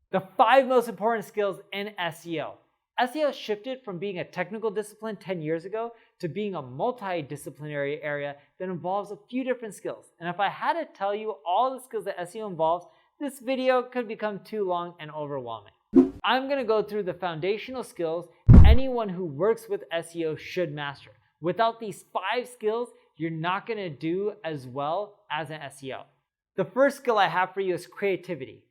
The 5 most important skills in SEO. SEO shifted from being a technical discipline 10 years ago to being a multidisciplinary area that involves a few different skills. And if I had to tell you all the skills that SEO involves, this video could become too long and overwhelming. I'm going to go through the foundational skills anyone who works with SEO should master. Without these 5 skills, you're not going to do as well as an SEO. The first skill I have for you is creativity.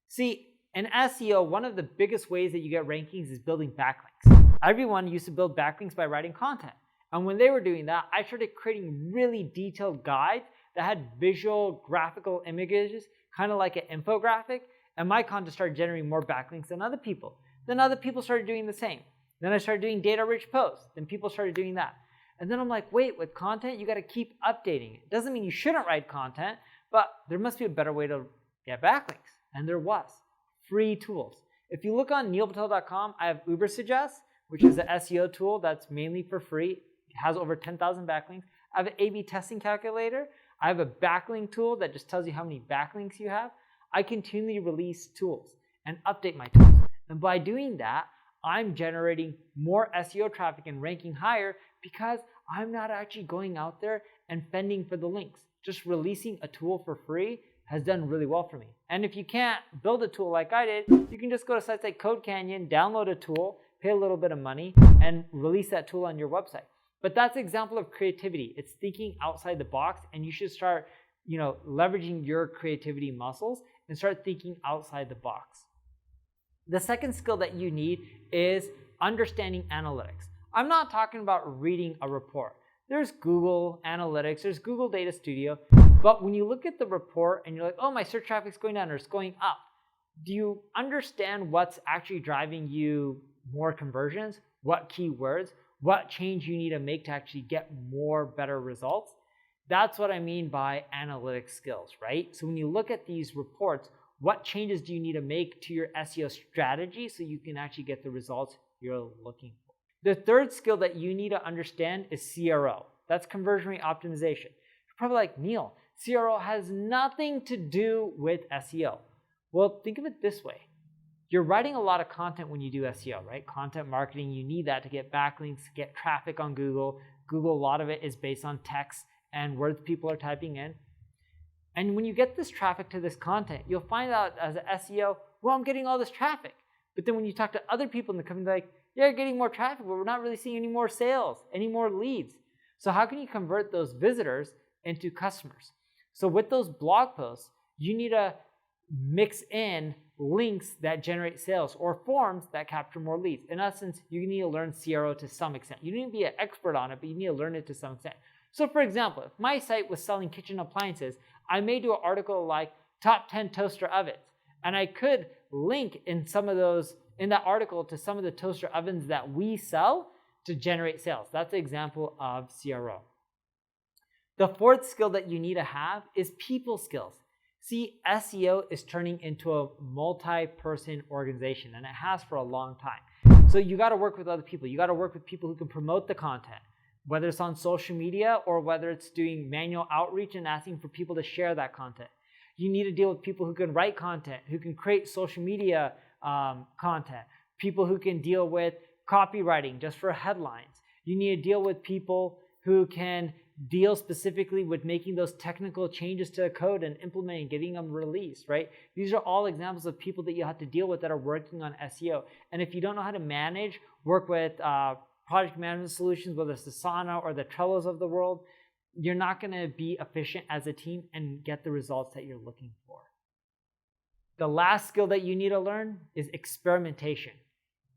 See, in SEO, one of the biggest ways that you get rankings is building backlinks. Everyone used to build backlinks by writing content. And when they were doing that, I started creating really detailed guides that had visual, graphical images, kind of like an infographic. And my content started generating more backlinks than other people. Then other people started doing the same. Then I started doing data-rich posts. Then people started doing that. And then I'm like, wait, with content, you got to keep updating it. Doesn't mean you shouldn't write content, but there must be a better way to get backlinks. And there was. Free tools. If you look on neilpatel.com, I have Ubersuggest, which is an SEO tool that's mainly for free. It has over 10,000 backlinks. I have an A/B testing calculator. I have a backlink tool that just tells you how many backlinks you have. I continually release tools and update my tools. And by doing that, I'm generating more SEO traffic and ranking higher because I'm not actually going out there and fending for the links. Just releasing a tool for free has done really well for me. And if you can't build a tool like I did, you can just go to sites like Code Canyon, download a tool, pay a little bit of money, and release that tool on your website. But that's an example of creativity. It's thinking outside the box, and you should start, leveraging your creativity muscles and start thinking outside the box. The second skill that you need is understanding analytics. I'm not talking about reading a report. There's Google Analytics, there's Google Data Studio, but when you look at the report and you're like, oh, my search traffic's going down or it's going up, do you understand what's actually driving you more conversions? What keywords? What change you need to make to actually get more better results? That's what I mean by analytics skills, right? So when you look at these reports, what changes do you need to make to your SEO strategy so you can actually get the results you're looking for? The third skill that you need to understand is CRO. That's conversion rate optimization. You're probably like, Neil, CRO has nothing to do with SEO. Well, think of it this way. You're writing a lot of content when you do SEO, right? Content marketing, you need that to get backlinks, get traffic on Google. Google, a lot of it is based on text and words people are typing in. And when you get this traffic to this content, you'll find out as an SEO, well, I'm getting all this traffic. But then when you talk to other people in the company, they're like, yeah, you're getting more traffic, but we're not really seeing any more sales, any more leads. So how can you convert those visitors into customers? So with those blog posts, you need to mix in links that generate sales or forms that capture more leads. In essence, you need to learn CRO to some extent. You need to be an expert on it, but you need to learn it to some extent. So for example, if my site was selling kitchen appliances, I may do an article like top 10 toaster ovens. And I could link in that article to some of the toaster ovens that we sell to generate sales. That's an example of CRO. The fourth skill that you need to have is people skills. See, SEO is turning into a multi-person organization, and it has for a long time. So you got to work with other people. You got to work with people who can promote the content, whether it's on social media or whether it's doing manual outreach and asking for people to share that content. You need to deal with people who can write content, who can create social media content, people who can deal with copywriting just for headlines. You need to deal with people who can deal specifically with making those technical changes to the code and implementing, getting them released, right? These are all examples of people that you have to deal with that are working on SEO. And if you don't know how to work with project management solutions, whether it's the Asana or the Trellos of the world, you're not going to be efficient as a team and get the results that you're looking for. The last skill that you need to learn is experimentation.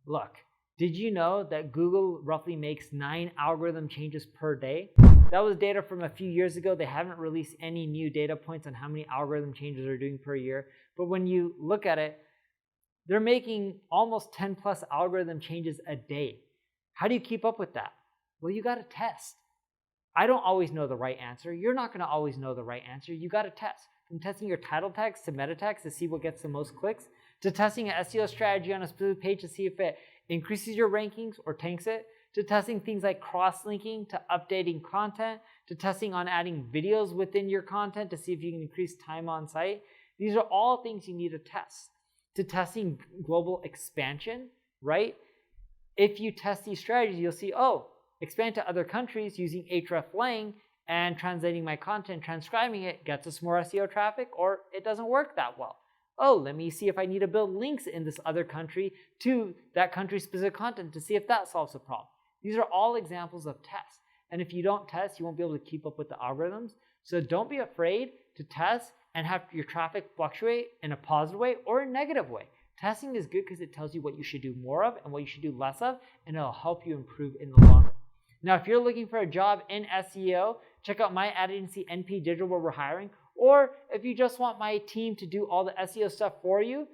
Look, did you know that Google roughly makes 9 algorithm changes per day? That was data from a few years ago. They haven't released any new data points on how many algorithm changes they're doing per year. But when you look at it, they're making almost 10 plus algorithm changes a day. How do you keep up with that? Well, you got to test. I don't always know the right answer. You're not going to always know the right answer. You got to test. From testing your title text to meta text to see what gets the most clicks, to testing an SEO strategy on a specific page to see if it increases your rankings or tanks it, to testing things like cross-linking, to updating content, to testing on adding videos within your content to see if you can increase time on site. These are all things you need to test. to testing global expansion, right? If you test these strategies, you'll see, oh, expand to other countries using hreflang and translating my content, transcribing it gets us more SEO traffic, or it doesn't work that well. Oh, let me see if I need to build links in this other country to that country's specific content to see if that solves the problem. These are all examples of tests. And if you don't test, you won't be able to keep up with the algorithms. So don't be afraid to test and have your traffic fluctuate in a positive way or a negative way. Testing is good because it tells you what you should do more of and what you should do less of, and it'll help you improve in the long run. Now, if you're looking for a job in SEO, check out my ad agency, NP Digital, where we're hiring. Or if you just want my team to do all the SEO stuff for you,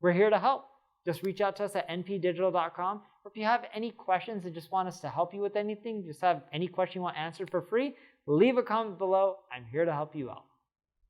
we're here to help. Just reach out to us at npdigital.com. Or if you have any questions and just want us to help you with anything, just have any question you want answered for free, leave a comment below. I'm here to help you out.